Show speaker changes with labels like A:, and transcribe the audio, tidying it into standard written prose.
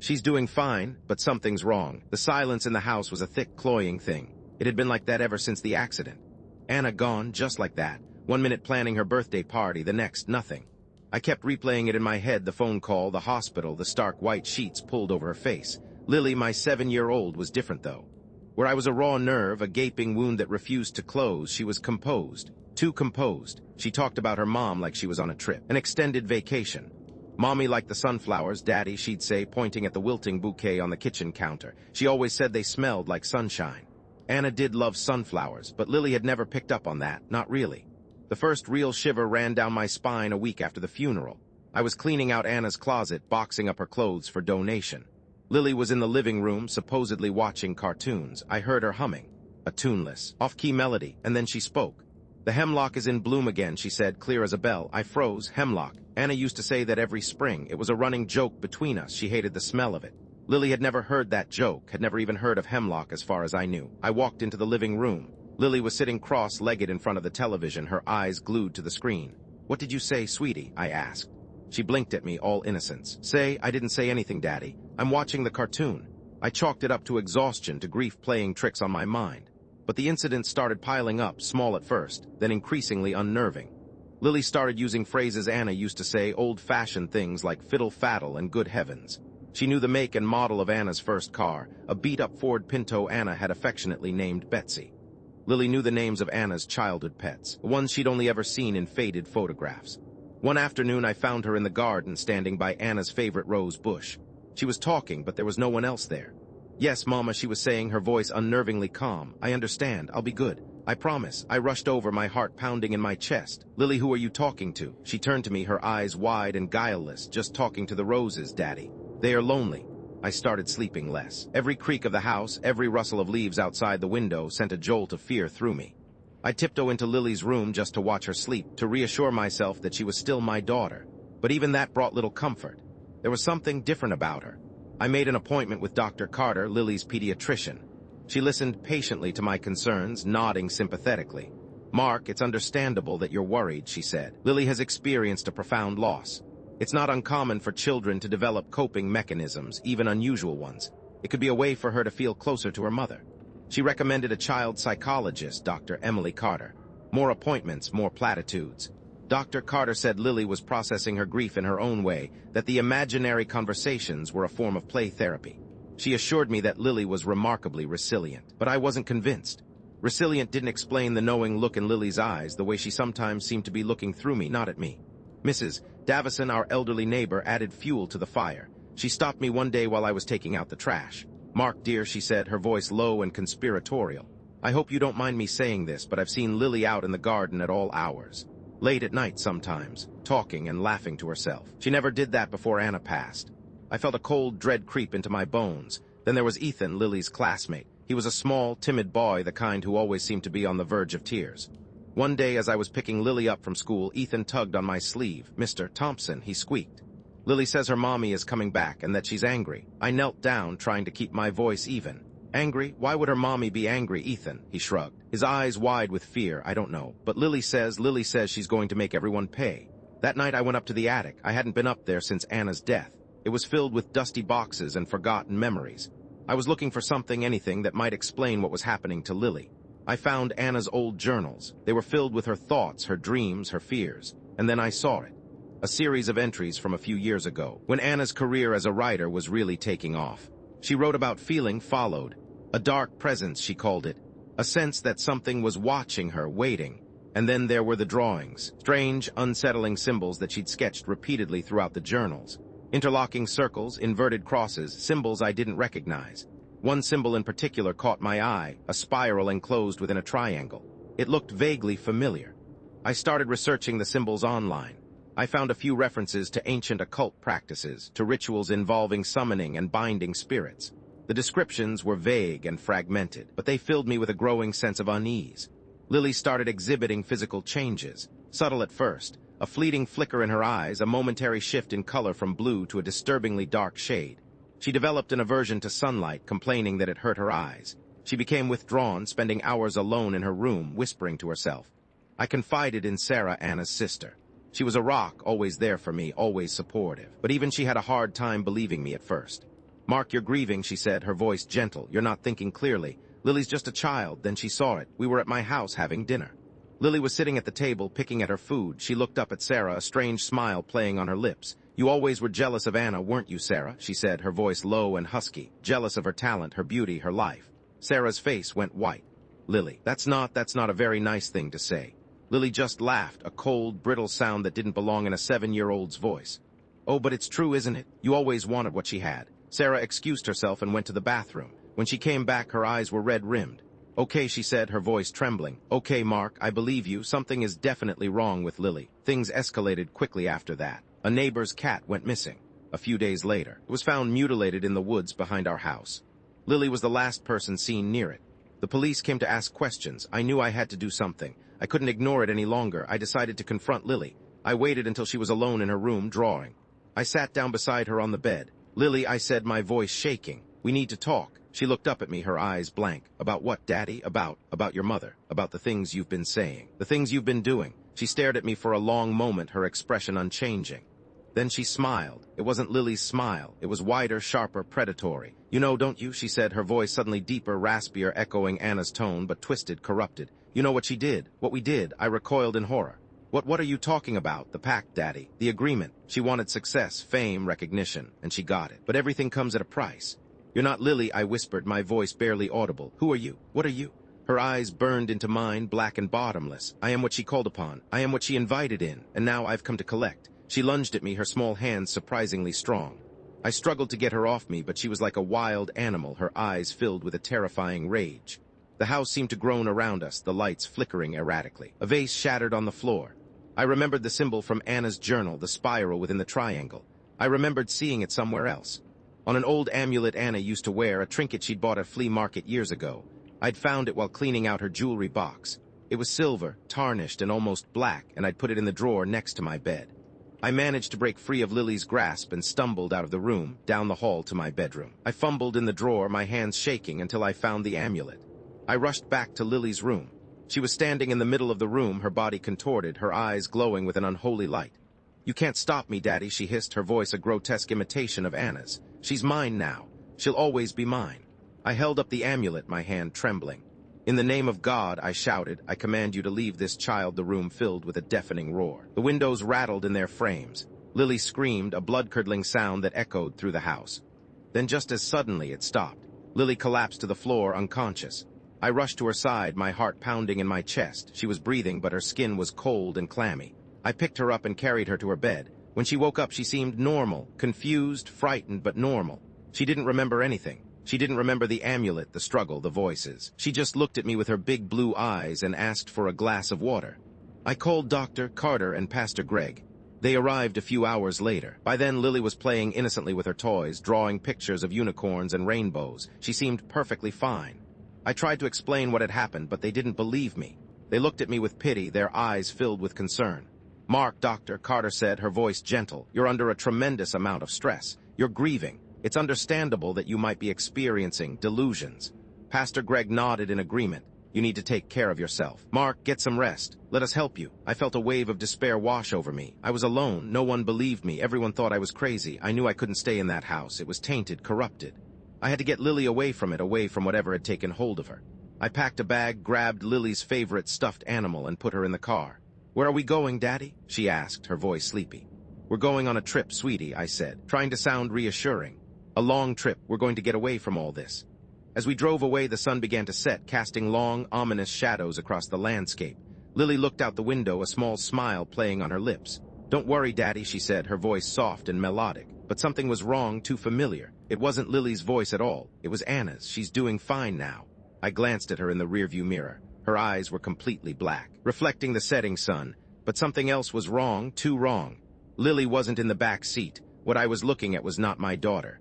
A: She's doing fine, but something's wrong. The silence in the house was a thick, cloying thing. It had been like that ever since the accident. Anna gone, just like that. 1 minute planning her birthday party, the next, nothing. I kept replaying it in my head, the phone call, the hospital, the stark white sheets pulled over her face. Lily, my 7-year-old, was different, though. Where I was a raw nerve, a gaping wound that refused to close, she was composed. Too composed. She talked about her mom like she was on a trip, an extended vacation. Mommy liked the sunflowers, Daddy, she'd say, pointing at the wilting bouquet on the kitchen counter. She always said they smelled like sunshine. Anna did love sunflowers, but Lily had never picked up on that, not really. The first real shiver ran down my spine a week after the funeral. I was cleaning out Anna's closet, boxing up her clothes for donation. Lily was in the living room, supposedly watching cartoons. I heard her humming. A tuneless, off-key melody, and then she spoke. "The hemlock is in bloom again," she said, clear as a bell. I froze. Hemlock. Anna used to say that every spring. It was a running joke between us. She hated the smell of it. Lily had never heard that joke, had never even heard of hemlock as far as I knew. I walked into the living room. Lily was sitting cross-legged in front of the television, her eyes glued to the screen. "What did you say, sweetie?" I asked. She blinked at me, all innocence. I didn't say anything, Daddy. I'm watching the cartoon." I chalked it up to exhaustion, to grief playing tricks on my mind. But the incidents started piling up, small at first, then increasingly unnerving. Lily started using phrases Anna used to say, old-fashioned things like fiddle-faddle and good heavens. She knew the make and model of Anna's first car, a beat-up Ford Pinto Anna had affectionately named Betsy. Lily knew the names of Anna's childhood pets, ones she'd only ever seen in faded photographs. One afternoon I found her in the garden standing by Anna's favorite rose bush. She was talking, but there was no one else there. "Yes, Mama," she was saying, her voice unnervingly calm. "I understand. I'll be good. I promise." I rushed over, my heart pounding in my chest. "Lily, who are you talking to?" She turned to me, her eyes wide and guileless. "Just talking to the roses, Daddy. They are lonely." I started sleeping less. Every creak of the house, every rustle of leaves outside the window sent a jolt of fear through me. I tiptoed into Lily's room just to watch her sleep, to reassure myself that she was still my daughter. But even that brought little comfort. There was something different about her. I made an appointment with Dr. Carter, Lily's pediatrician. She listened patiently to my concerns, nodding sympathetically. "Mark, it's understandable that you're worried," she said. "Lily has experienced a profound loss. It's not uncommon for children to develop coping mechanisms, even unusual ones. It could be a way for her to feel closer to her mother." She recommended a child psychologist, Dr. Emily Carter. More appointments, more platitudes. Dr. Carter said Lily was processing her grief in her own way, that the imaginary conversations were a form of play therapy. She assured me that Lily was remarkably resilient, but I wasn't convinced. Resilient didn't explain the knowing look in Lily's eyes, the way she sometimes seemed to be looking through me, not at me. Mrs. Davison, our elderly neighbor, added fuel to the fire. She stopped me one day while I was taking out the trash. "Mark, dear," she said, her voice low and conspiratorial. "I hope you don't mind me saying this, but I've seen Lily out in the garden at all hours. Late at night sometimes, talking and laughing to herself. She never did that before Anna passed." I felt a cold dread creep into my bones. Then there was Ethan, Lily's classmate. He was a small, timid boy, the kind who always seemed to be on the verge of tears. One day as I was picking Lily up from school, Ethan tugged on my sleeve. "Mr. Thompson," he squeaked. "Lily says her mommy is coming back and that she's angry." I knelt down, trying to keep my voice even. "Angry? Why would her mommy be angry, Ethan?" He shrugged, his eyes wide with fear. "I don't know. But Lily says she's going to make everyone pay." That night I went up to the attic. I hadn't been up there since Anna's death. It was filled with dusty boxes and forgotten memories. I was looking for something, anything, that might explain what was happening to Lily. I found Anna's old journals. They were filled with her thoughts, her dreams, her fears. And then I saw it. A series of entries from a few years ago, when Anna's career as a writer was really taking off. She wrote about feeling followed. A dark presence, she called it. A sense that something was watching her, waiting. And then there were the drawings. Strange, unsettling symbols that she'd sketched repeatedly throughout the journals. Interlocking circles, inverted crosses, symbols I didn't recognize. One symbol in particular caught my eye, a spiral enclosed within a triangle. It looked vaguely familiar. I started researching the symbols online. I found a few references to ancient occult practices, to rituals involving summoning and binding spirits. The descriptions were vague and fragmented, but they filled me with a growing sense of unease. Lily started exhibiting physical changes, subtle at first, a fleeting flicker in her eyes, a momentary shift in color from blue to a disturbingly dark shade. She developed an aversion to sunlight, complaining that it hurt her eyes. She became withdrawn, spending hours alone in her room, whispering to herself. I confided in Sarah, Anna's sister. She was a rock, always there for me, always supportive. But even she had a hard time believing me at first. Mark, you're grieving, she said, her voice gentle. You're not thinking clearly. Lily's just a child. Then she saw it. We were at my house having dinner. Lily was sitting at the table, picking at her food. She looked up at Sarah, a strange smile playing on her lips. You always were jealous of Anna, weren't you, Sarah? She said, her voice low and husky. Jealous of her talent, her beauty, her life. Sarah's face went white. Lily, that's not a very nice thing to say. Lily just laughed, a cold, brittle sound that didn't belong in a 7-year-old's voice. Oh, but it's true, isn't it? You always wanted what she had. Sarah excused herself and went to the bathroom. When she came back, her eyes were red-rimmed. Okay, she said, her voice trembling. Okay, Mark, I believe you. Something is definitely wrong with Lily. Things escalated quickly after that. A neighbor's cat went missing. A few days later, it was found mutilated in the woods behind our house. Lily was the last person seen near it. The police came to ask questions. I knew I had to do something. I couldn't ignore it any longer. I decided to confront Lily. I waited until she was alone in her room, drawing. I sat down beside her on the bed. Lily, I said, my voice shaking. We need to talk. She looked up at me, her eyes blank. About what, Daddy? About your mother. About the things you've been saying. The things you've been doing. She stared at me for a long moment, her expression unchanging. Then she smiled. It wasn't Lily's smile. It was wider, sharper, predatory. You know, don't you? She said, her voice suddenly deeper, raspier, echoing Anna's tone, but twisted, corrupted. You know what she did? What we did? I recoiled in horror. What are you talking about? The pact, Daddy. The agreement. She wanted success, fame, recognition, and she got it. But everything comes at a price. You're not Lily, I whispered, my voice barely audible. Who are you? What are you? Her eyes burned into mine, black and bottomless. I am what she called upon. I am what she invited in, and now I've come to collect. She lunged at me, her small hands surprisingly strong. I struggled to get her off me, but she was like a wild animal, her eyes filled with a terrifying rage. The house seemed to groan around us, the lights flickering erratically. A vase shattered on the floor. I remembered the symbol from Anna's journal, the spiral within the triangle. I remembered seeing it somewhere else. On an old amulet Anna used to wear, a trinket she'd bought at a flea market years ago. I'd found it while cleaning out her jewelry box. It was silver, tarnished, and almost black, and I'd put it in the drawer next to my bed. I managed to break free of Lily's grasp and stumbled out of the room, down the hall to my bedroom. I fumbled in the drawer, my hands shaking, until I found the amulet. I rushed back to Lily's room. She was standing in the middle of the room, her body contorted, her eyes glowing with an unholy light. You can't stop me, Daddy, she hissed, her voice a grotesque imitation of Anna's. She's mine now. She'll always be mine. I held up the amulet, my hand trembling. In the name of God, I shouted, I command you to leave this child. The room filled with a deafening roar. The windows rattled in their frames. Lily screamed, a blood-curdling sound that echoed through the house. Then just as suddenly it stopped. Lily collapsed to the floor, unconscious. I rushed to her side, my heart pounding in my chest. She was breathing, but her skin was cold and clammy. I picked her up and carried her to her bed. When she woke up, she seemed normal, confused, frightened, but normal. She didn't remember anything. She didn't remember the amulet, the struggle, the voices. She just looked at me with her big blue eyes and asked for a glass of water. I called Dr. Carter and Pastor Greg. They arrived a few hours later. By then, Lily was playing innocently with her toys, drawing pictures of unicorns and rainbows. She seemed perfectly fine. I tried to explain what had happened, but they didn't believe me. They looked at me with pity, their eyes filled with concern. Mark, Dr. Carter said, her voice gentle, you're under a tremendous amount of stress. You're grieving. It's understandable that you might be experiencing delusions. Pastor Greg nodded in agreement. You need to take care of yourself. Mark, get some rest. Let us help you. I felt a wave of despair wash over me. I was alone. No one believed me. Everyone thought I was crazy. I knew I couldn't stay in that house. It was tainted, corrupted. I had to get Lily away from it, away from whatever had taken hold of her. I packed a bag, grabbed Lily's favorite stuffed animal, and put her in the car. Where are we going, Daddy? She asked, her voice sleepy. We're going on a trip, sweetie, I said, trying to sound reassuring. A long trip. We're going to get away from all this. As we drove away, the sun began to set, casting long, ominous shadows across the landscape. Lily looked out the window, a small smile playing on her lips. Don't worry, Daddy, she said, her voice soft and melodic. But something was wrong, too familiar. It wasn't Lily's voice at all. It was Anna's. She's doing fine now. I glanced at her in the rearview mirror. Her eyes were completely black, reflecting the setting sun. But something else was wrong, too wrong. Lily wasn't in the back seat. What I was looking at was not my daughter.